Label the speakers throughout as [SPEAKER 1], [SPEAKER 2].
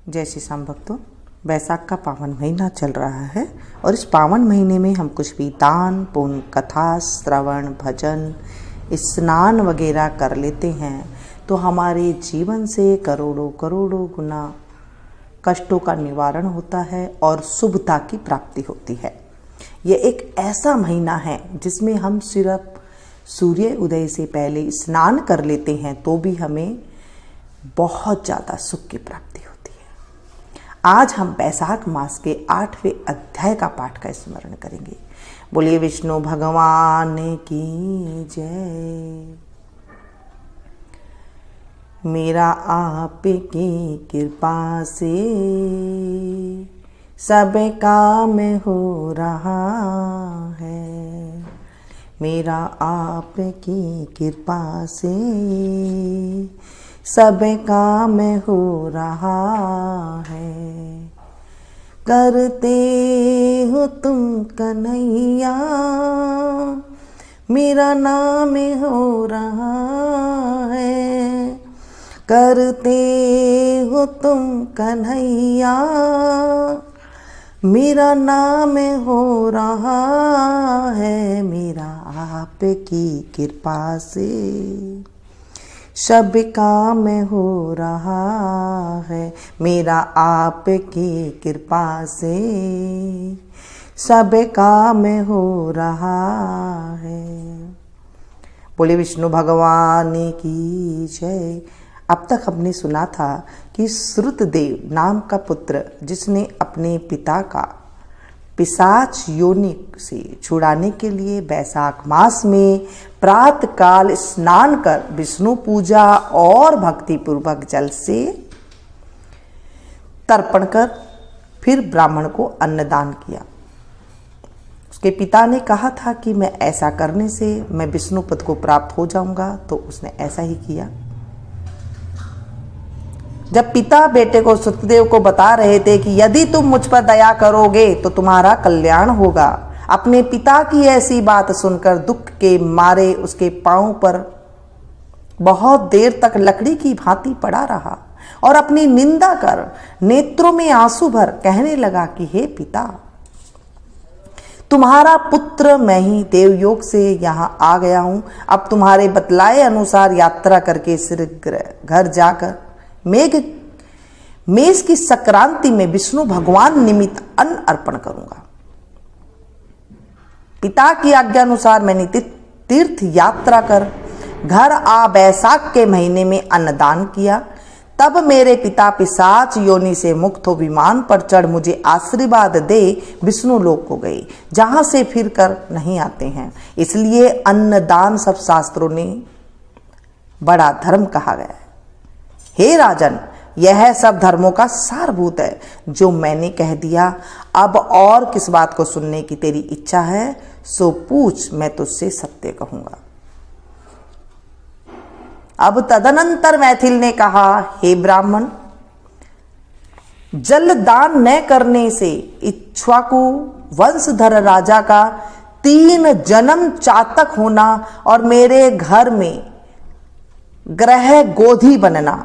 [SPEAKER 1] जय श्री श्याम भक्तों, वैशाख का पावन महीना चल रहा है और इस पावन महीने में हम कुछ भी दान पुण्य, कथा, श्रवण, भजन, स्नान वगैरह कर लेते हैं तो हमारे जीवन से करोड़ों करोड़ों गुना कष्टों का निवारण होता है और शुभता की प्राप्ति होती है। ये एक ऐसा महीना है जिसमें हम सिर्फ सूर्य उदय से पहले स्नान कर लेते हैं तो भी हमें बहुत ज़्यादा सुख की प्राप्ति होती है। आज हम वैशाख मास के 8वें अध्याय का पाठ का स्मरण करेंगे। बोलिए विष्णु भगवान की जय। मेरा आपकी कृपा से सब काम हो रहा है। मेरा आपकी कृपा से सब काम हो रहा है। करते हो तुम कन्हैया, मेरा नाम हो रहा है। करते हो तुम कन्हैया, मेरा नाम हो रहा है। मेरा आपकी कृपा से सब काम हो रहा है। मेरा आपकी कृपा से सब काम हो रहा है। बोले विष्णु भगवान की जय। अब तक हमने सुना था कि श्रुतदेव नाम का पुत्र जिसने अपने पिता का पिशाच योनि से छुड़ाने के लिए वैशाख मास में प्रातःकाल स्नान कर विष्णु पूजा और भक्ति पूर्वक जल से तर्पण कर फिर ब्राह्मण को अन्नदान किया। उसके पिता ने कहा था कि मैं ऐसा करने से मैं विष्णु पद को प्राप्त हो जाऊंगा, तो उसने ऐसा ही किया। जब पिता बेटे को श्रुतदेव को बता रहे थे कि यदि तुम मुझ पर दया करोगे तो तुम्हारा कल्याण होगा, अपने पिता की ऐसी बात सुनकर दुख के मारे उसके पांव पर बहुत देर तक लकड़ी की भांति पड़ा रहा और अपनी निंदा कर नेत्रों में आंसू भर कहने लगा कि हे पिता, तुम्हारा पुत्र मैं ही देवयोग से यहाँ आ गया हूँ। अब तुम्हारे बतलाए अनुसार यात्रा करके शीघ्र घर जाकर मेष की संक्रांति में विष्णु भगवान निमित्त अन्न अर्पण करूंगा। पिता की आज्ञा अनुसार मैंने तीर्थ यात्रा कर घर आ वैशाख के महीने में अन्नदान किया। तब मेरे पिता पिशाच योनि से मुक्त हो विमान पर चढ़ मुझे आशीर्वाद दे विष्णु लोक को गए, जहां से फिर कर नहीं आते हैं। इसलिए अन्नदान सब शास्त्रों ने बड़ा धर्म कहा गया है। हे राजन, यह सब धर्मों का सारभूत है जो मैंने कह दिया। अब और किस बात को सुनने की तेरी इच्छा है सो पूछ, मैं तुझसे सत्य कहूंगा। अब तदनंतर मैथिल ने कहा, हे ब्राह्मण, जल दान न करने से इक्ष्वाकु वंशधर राजा का 3 जन्म चातक होना और मेरे घर में ग्रह गोधी बनना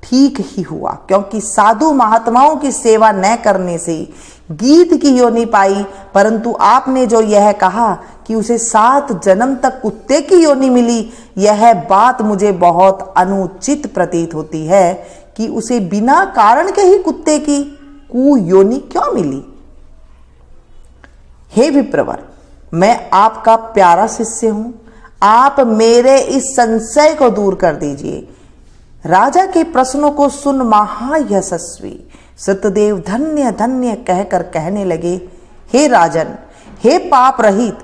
[SPEAKER 1] ठीक ही हुआ, क्योंकि साधु महात्माओं की सेवा न करने से गीध की योनि पाई, परंतु आपने जो यह कहा कि उसे 7 जन्म तक कुत्ते की योनि मिली, यह बात मुझे बहुत अनुचित प्रतीत होती है कि उसे बिना कारण के ही कुत्ते की कु योनि क्यों मिली। हे विप्रवर, मैं आपका प्यारा शिष्य हूं, आप मेरे इस संशय को दूर कर दीजिए। राजा के प्रश्नों को सुन महायशस्वी श्रुतदेव धन्य धन्य कहकर कहने लगे, हे राजन, हे पाप रहित,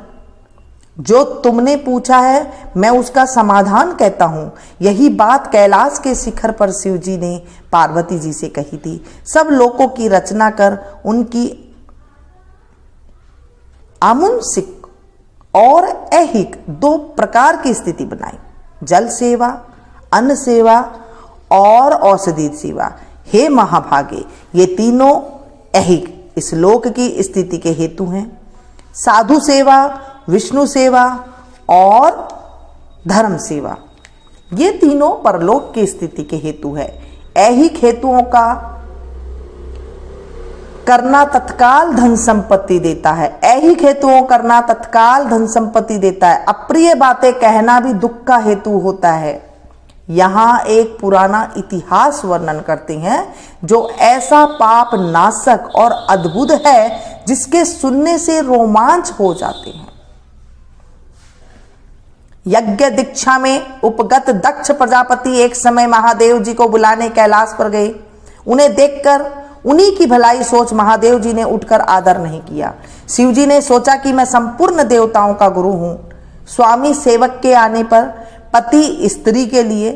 [SPEAKER 1] जो तुमने पूछा है मैं उसका समाधान कहता हूं। यही बात कैलाश के शिखर पर शिव जी ने पार्वती जी से कही थी। सब लोकों की रचना कर उनकी आमुंसिक और ऐहिक 2 प्रकार की स्थिति बनाई, जल सेवा, अन्न सेवा और औषधि सेवा। हे महाभागे, ये तीनों ऐहिक इस लोक की स्थिति के हेतु हैं। साधु सेवा, विष्णु सेवा और धर्म सेवा, ये तीनों परलोक की स्थिति के हेतु है। ऐहिक हेतुओं का करना तत्काल धन संपत्ति देता है। ऐहिक हेतुओं करना तत्काल धन संपत्ति देता है। अप्रिय बातें कहना भी दुख का हेतु होता है। यहां एक पुराना इतिहास वर्णन करते हैं जो ऐसा पाप नाशक और अद्भुत है जिसके सुनने से रोमांच हो जाते हैं। यज्ञ दीक्षा में उपगत दक्ष प्रजापति एक समय महादेव जी को बुलाने कैलाश पर गए। उन्हें देखकर उन्हीं की भलाई सोच महादेव जी ने उठकर आदर नहीं किया। शिव जी ने सोचा कि मैं संपूर्ण देवताओं का गुरु हूं। स्वामी सेवक के आने पर पति स्त्री के लिए,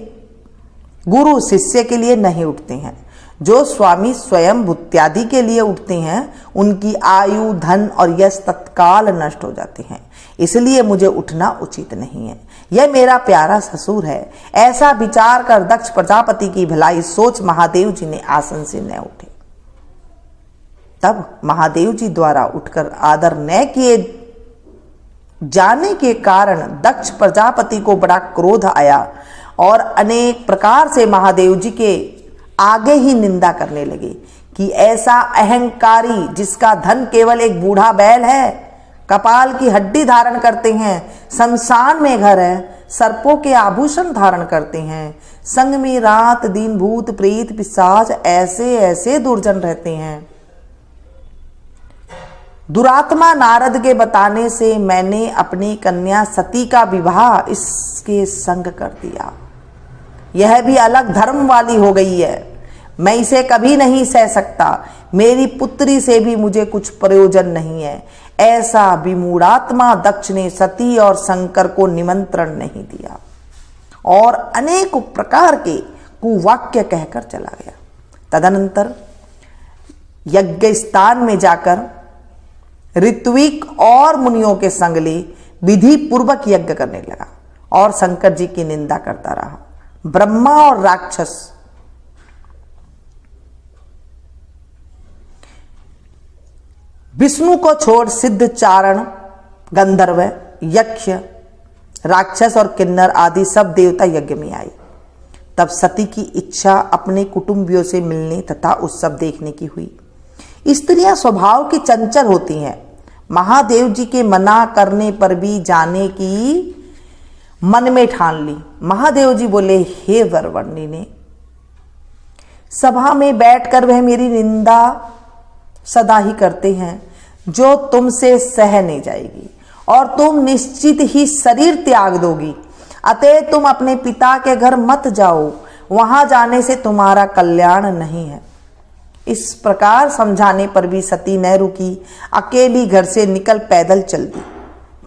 [SPEAKER 1] गुरु शिष्य के लिए नहीं उठते हैं। जो स्वामी स्वयं भूत्यादि के लिए उठते हैं उनकी आयु, धन और यश तत्काल नष्ट हो जाते हैं। इसलिए मुझे उठना उचित नहीं है। यह मेरा प्यारा ससुर है। ऐसा विचार कर दक्ष प्रजापति की भलाई सोच महादेव जी ने आसन से न उठे। तब महादेव जी द्वारा उठकर आदर न किए जाने के कारण दक्ष प्रजापति को बड़ा क्रोध आया और अनेक प्रकार से महादेव जी के आगे ही निंदा करने लगे कि ऐसा अहंकारी जिसका धन केवल एक बूढ़ा बैल है, कपाल की हड्डी धारण करते हैं, शमशान में घर है, सर्पों के आभूषण धारण करते हैं, संग में रात दिन भूत प्रेत पिशाच ऐसे ऐसे दुर्जन रहते हैं। दुरात्मा नारद के बताने से मैंने अपनी कन्या सती का विवाह इसके संग कर दिया। यह भी अलग धर्म वाली हो गई है। मैं इसे कभी नहीं सह सकता। मेरी पुत्री से भी मुझे कुछ प्रयोजन नहीं है। ऐसा विमूढ़ात्मा दक्ष ने सती और शंकर को निमंत्रण नहीं दिया और अनेक प्रकार के कुवाक्य कहकर चला गया। तदनंतर यज्ञ स्थान में जाकर ऋत्विक और मुनियों के संग ले विधि पूर्वक यज्ञ करने लगा और शंकर जी की निंदा करता रहा। ब्रह्मा और राक्षस विष्णु को छोड़ सिद्ध, चारण, गंधर्व, यक्ष, राक्षस और किन्नर आदि सब देवता यज्ञ में आए। तब सती की इच्छा अपने कुटुंबियों से मिलने तथा उत्सव देखने की हुई। स्त्रियां स्वभाव की चंचल होती हैं। महादेव जी के मना करने पर भी जाने की मन में ठान ली। महादेव जी बोले, हे वरवर्णी ने, सभा में बैठकर वह मेरी निंदा सदा ही करते हैं जो तुमसे सह नहीं जाएगी और तुम निश्चित ही शरीर त्याग दोगी। अतः तुम अपने पिता के घर मत जाओ, वहां जाने से तुम्हारा कल्याण नहीं है। इस प्रकार समझाने पर भी सती न रुकी, अकेली घर से निकल पैदल चल दी।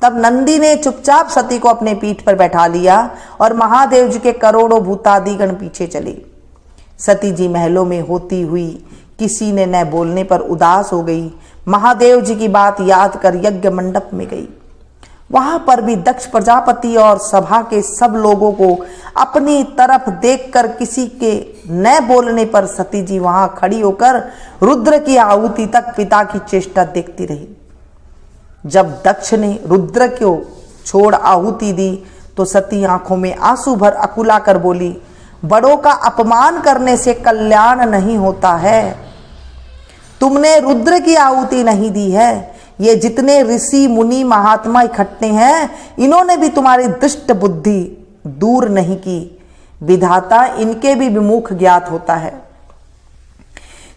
[SPEAKER 1] तब नंदी ने चुपचाप सती को अपने पीठ पर बैठा लिया और महादेव जी के करोड़ों भूतादिगण पीछे चले। सती जी महलों में होती हुई किसी ने न बोलने पर उदास हो गई। महादेव जी की बात याद कर यज्ञ मंडप में गई। वहां पर भी दक्ष प्रजापति और सभा के सब लोगों को अपनी तरफ देखकर किसी के न बोलने पर सती जी वहां खड़ी होकर रुद्र की आहुति तक पिता की चेष्टा देखती रही। जब दक्ष ने रुद्र को छोड़ आहुति दी तो सती आंखों में आंसू भर अकुला कर बोली, बड़ों का अपमान करने से कल्याण नहीं होता है। तुमने रुद्र की आहुति नहीं दी है। ये जितने ऋषि मुनि महात्मा इकट्ठे हैं, इन्होंने भी तुम्हारी दुष्ट बुद्धि दूर नहीं की। विधाता इनके भी विमुख ज्ञात होता है।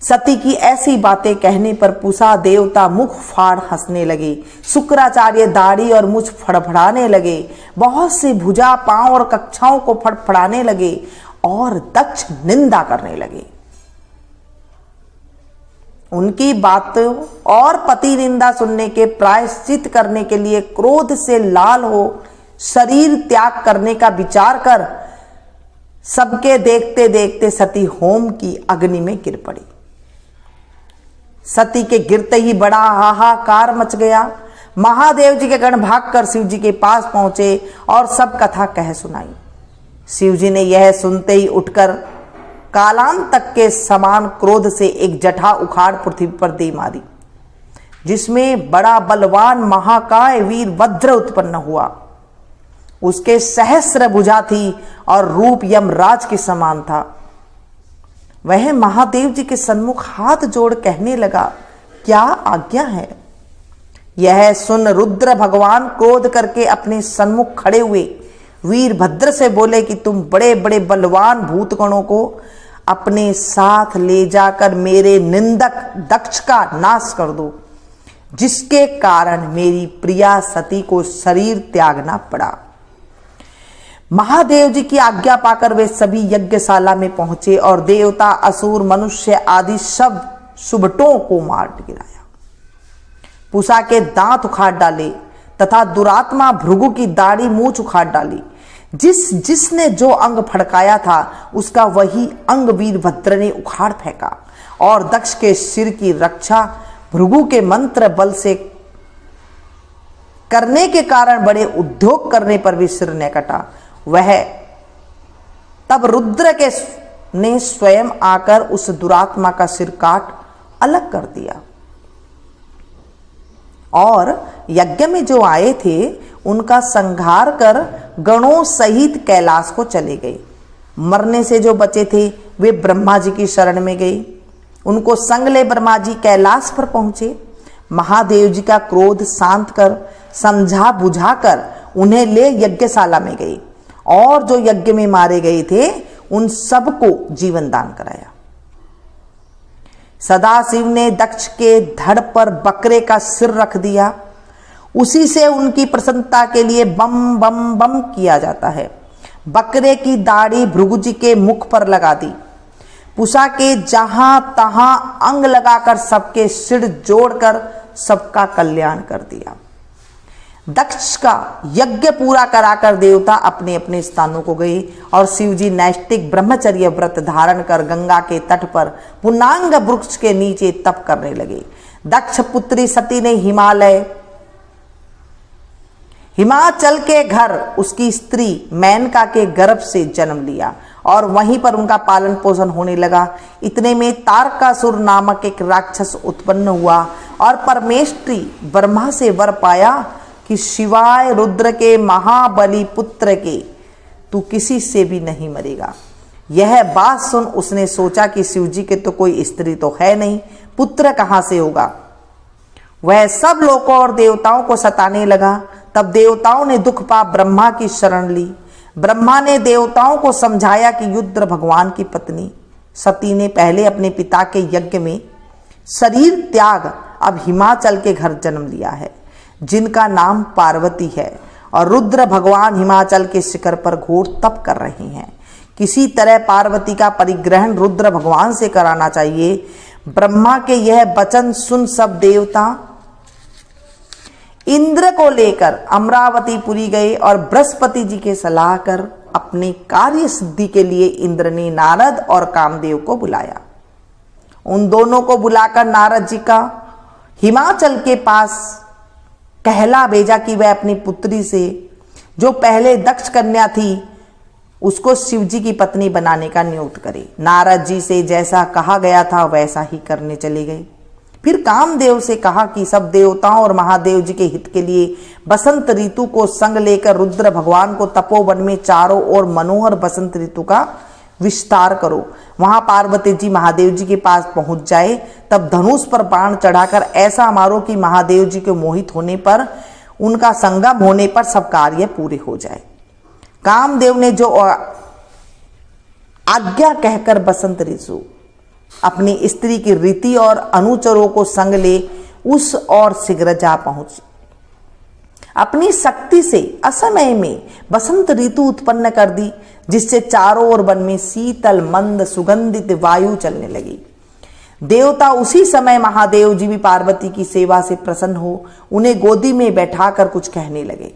[SPEAKER 1] सती की ऐसी बातें कहने पर पूषा देवता मुख फाड़ हंसने लगे। शुक्राचार्य दाढ़ी और मुछ फड़फड़ाने लगे। बहुत से भुजा, पांव और कक्षाओं को फड़फड़ाने लगे और दक्ष निंदा करने लगे। उनकी बातों और पति निंदा सुनने के प्रायश्चित करने के लिए क्रोध से लाल हो शरीर त्याग करने का विचार कर सबके देखते देखते सती होम की अग्नि में गिर पड़ी। सती के गिरते ही बड़ा हाहाकार मच गया। महादेव जी के गण भागकर शिव जी के पास पहुंचे और सब कथा कह सुनाई। शिव जी ने यह सुनते ही उठकर कालांत तक के समान क्रोध से एक जटा उखाड़ पृथ्वी पर दे मारी, जिसमें बड़ा बलवान महाकाय वीर वज्र उत्पन्न हुआ। उसके सहस्र भुजा थी और रूप यमराज के समान था। वह महादेव जी के सन्मुख हाथ जोड़ कहने लगा, क्या आज्ञा है? यह सुन रुद्र भगवान क्रोध करके अपने सन्मुख खड़े हुए वीरभद्र से बोले कि तुम बड़े बड़े बलवान भूतगणों को अपने साथ ले जाकर मेरे निंदक दक्ष का नाश कर दो, जिसके कारण मेरी प्रिया सती को शरीर त्यागना पड़ा। महादेव जी की आज्ञा पाकर वे सभी यज्ञशाला में पहुंचे और देवता, असुर, मनुष्य आदि सब सुबटों को मार गिराया। पूषा के दांत उखाड़ डाले तथा दुरात्मा भृगु की दाढ़ी मूछ उखाड़ डाली। जिसने जो अंग फड़काया था उसका वही अंग वीरभद्र ने उखाड़ फेंका और दक्ष के सिर की रक्षा भृगु के मंत्र बल से करने के कारण बड़े उद्योग करने पर भी सिर न कटा। वह तब रुद्र के ने स्वयं आकर उस दुरात्मा का सिर काट अलग कर दिया और यज्ञ में जो आए थे उनका संहार कर गणों सहित कैलाश को चले गए। मरने से जो बचे थे वे ब्रह्मा जी की शरण में गए। उनको संग ले ब्रह्मा जी कैलाश पर पहुंचे। महादेव जी का क्रोध शांत कर समझा बुझाकर उन्हें ले यज्ञशाला में गए और जो यज्ञ में मारे गए थे उन सबको जीवन दान कराया। सदाशिव ने दक्ष के धड़ पर बकरे का सिर रख दिया। उसी से उनकी प्रसन्नता के लिए बम बम बम किया जाता है। बकरे की दाढ़ी भृगु जी के मुख पर लगा दी। पूषा के जहां तहां अंग लगाकर सबके सिर जोड़कर सबका कल्याण कर दिया। दक्ष का यज्ञ पूरा कराकर देवता अपने अपने स्थानों को गए और शिवजी नैष्टिक ब्रह्मचर्य व्रत धारण कर गंगा के तट पर पुनांग वृक्ष के नीचे तप करने लगे। दक्ष पुत्री सती ने हिमाचल के घर उसकी स्त्री मेनका के गर्भ से जन्म लिया और वहीं पर उनका पालन पोषण होने लगा। इतने में तारकासुर नामक एक राक्षस उत्पन्न हुआ और परमेष्ठी ब्रह्मा से वर पाया कि शिवाय रुद्र के महाबली पुत्र के तू किसी से भी नहीं मरेगा। यह बात सुन उसने सोचा कि शिवजी के तो कोई स्त्री तो है नहीं, पुत्र कहां से होगा। वह सब लोगों और देवताओं को सताने लगा। तब देवताओं ने दुख पा ब्रह्मा की शरण ली। ब्रह्मा ने देवताओं को समझाया कि रुद्र भगवान की पत्नी सती ने पहले अपने पिता के यज्ञ में शरीर त्याग अब हिमाचल के घर जन्म लिया है, जिनका नाम पार्वती है, और रुद्र भगवान हिमाचल के शिखर पर घोर तप कर रहे हैं। किसी तरह पार्वती का परिग्रहण रुद्र भगवान से कराना चाहिए। ब्रह्मा के यह वचन सुन सब देवता इंद्र को लेकर अमरावतीपुरी गए और बृहस्पति जी के सलाह कर अपने कार्य सिद्धि के लिए इंद्र ने नारद और कामदेव को बुलाया। उन दोनों को बुलाकर नारद जी का हिमाचल के पास कहला भेजा कि वह अपनी पुत्री से जो पहले दक्ष कन्या थी उसको शिवजी की पत्नी बनाने का नियुक्त करे। नारद जी से जैसा कहा गया था वैसा ही करने चले गए। फिर कामदेव से कहा कि सब देवताओं और महादेव जी के हित के लिए बसंत ऋतु को संग लेकर रुद्र भगवान को तपोवन में चारों ओर मनोहर बसंत ऋतु का विस्तार करो। वहां पार्वती जी महादेव जी के पास पहुंच जाए, तब धनुष पर बाण चढ़ाकर ऐसा मारो कि महादेव जी के मोहित होने पर, उनका संगम होने पर सब कार्य पूरे हो जाए। कामदेव ने जो आज्ञा कहकर बसंत ऋतु अपनी स्त्री की रीति और अनुचरों को संग ले उस और शीघ्र जा पहुंची। अपनी शक्ति से असमय में बसंत ऋतु उत्पन्न कर दी, जिससे चारों ओर वन में शीतल मंद सुगंधित वायु चलने लगी। देवता उसी समय महादेव जी भी पार्वती की सेवा से प्रसन्न हो उन्हें गोदी में बैठाकर कुछ कहने लगे।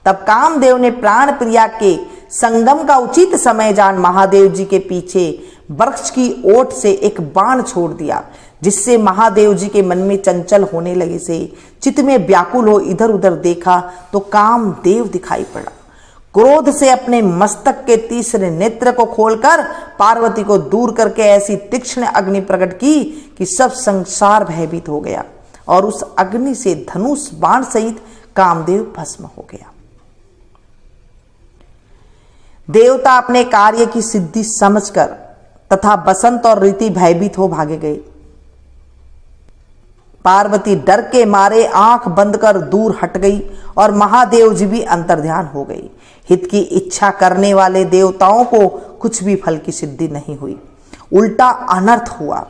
[SPEAKER 1] तब कामदेव ने प्राण प्रिया के संगम का उचित समय जान महादेव जी के पीछे वृक्ष की ओट से एक बाण छोड़ दिया, जिससे महादेव जी के मन में चंचल होने लगे से चित्त में व्याकुल हो इधर उधर देखा तो कामदेव दिखाई पड़ा। क्रोध से अपने मस्तक के तीसरे नेत्र को खोलकर पार्वती को दूर करके ऐसी तीक्ष्ण अग्नि प्रकट की कि सब संसार भयभीत हो गया और उस अग्नि से धनुष बाण सहित कामदेव भस्म हो गया। देवता अपने कार्य की सिद्धि समझकर तथा बसंत और ऋतु भयभीत हो भागे गए। पार्वती डर के मारे आंख बंद कर दूर हट गई और महादेव जी भी अंतर्ध्यान हो गई। हित की इच्छा करने वाले देवताओं को कुछ भी फल की सिद्धि नहीं हुई, उल्टा अनर्थ हुआ।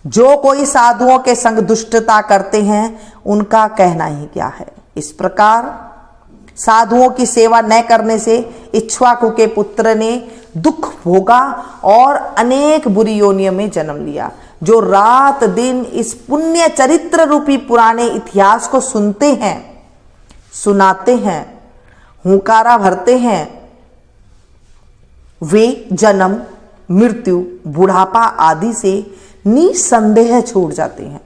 [SPEAKER 1] जो कोई साधुओं के संग दुष्टता करते हैं उनका कहना ही क्या है। इस प्रकार साधुओं की सेवा न करने से इक्ष्वाकु के पुत्र ने दुख भोगा और अनेक बुरी योनियों में जन्म लिया। जो रात दिन इस पुण्य चरित्र रूपी पुराने इतिहास को सुनते हैं, सुनाते हैं, हुंकारा भरते हैं, वे जन्म, मृत्यु, बुढ़ापा आदि से निसंदेह छूट जाते हैं।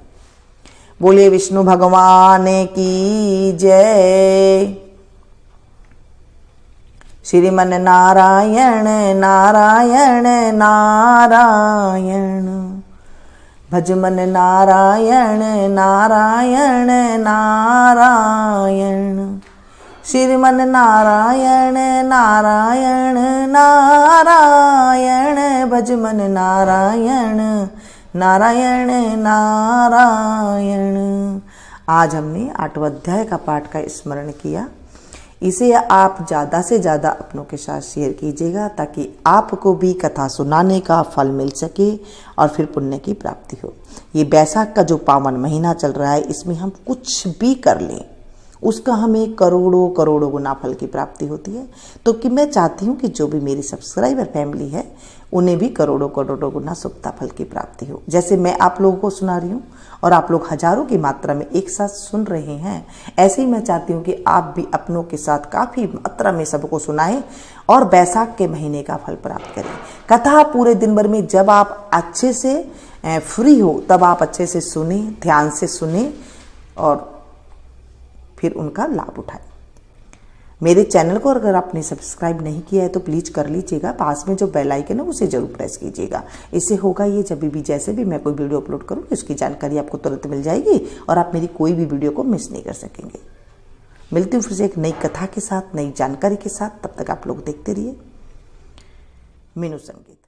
[SPEAKER 1] बोलिए विष्णु भगवान की जय। श्रीमन नारायण नारायण नारायण, भजमन नारायण नारायण नारायण, श्रीमन नारायण नारायण नारायण, भजमन नारायण नारायण नारायण। आज हमने 8वां अध्याय का पाठ का स्मरण किया। इसे आप ज़्यादा से ज़्यादा अपनों के साथ शेयर कीजिएगा ताकि आपको भी कथा सुनाने का फल मिल सके और फिर पुण्य की प्राप्ति हो। ये बैसाख का जो पावन महीना चल रहा है, इसमें हम कुछ भी कर लें उसका हमें करोड़ों करोड़ों गुना फल की प्राप्ति होती है। तो कि मैं चाहती हूँ कि जो भी मेरी सब्सक्राइबर फैमिली है उन्हें भी करोड़ों करोड़ों गुना शुभता फल की प्राप्ति हो। जैसे मैं आप लोगों को सुना रही हूँ और आप लोग हजारों की मात्रा में एक साथ सुन रहे हैं, ऐसे ही मैं चाहती हूँ कि आप भी अपनों के साथ काफ़ी मात्रा में सबको सुनाएं और बैसाख के महीने का फल प्राप्त करें। कथा पूरे दिन भर में जब आप अच्छे से फ्री हो तब आप अच्छे से सुने, ध्यान से सुने और फिर उनका लाभ उठाएं। मेरे चैनल को अगर आपने सब्सक्राइब नहीं किया है तो प्लीज़ कर लीजिएगा। पास में जो बेल आइकन है उसे जरूर प्रेस कीजिएगा। इससे होगा ये, जब भी जैसे भी मैं कोई वीडियो अपलोड करूँगी उसकी जानकारी आपको तुरंत मिल जाएगी और आप मेरी कोई भी वीडियो को मिस नहीं कर सकेंगे। मिलती हूँ फिर से एक नई कथा के साथ, नई जानकारी के साथ। तब तक आप लोग देखते रहिए मीनू संगीत।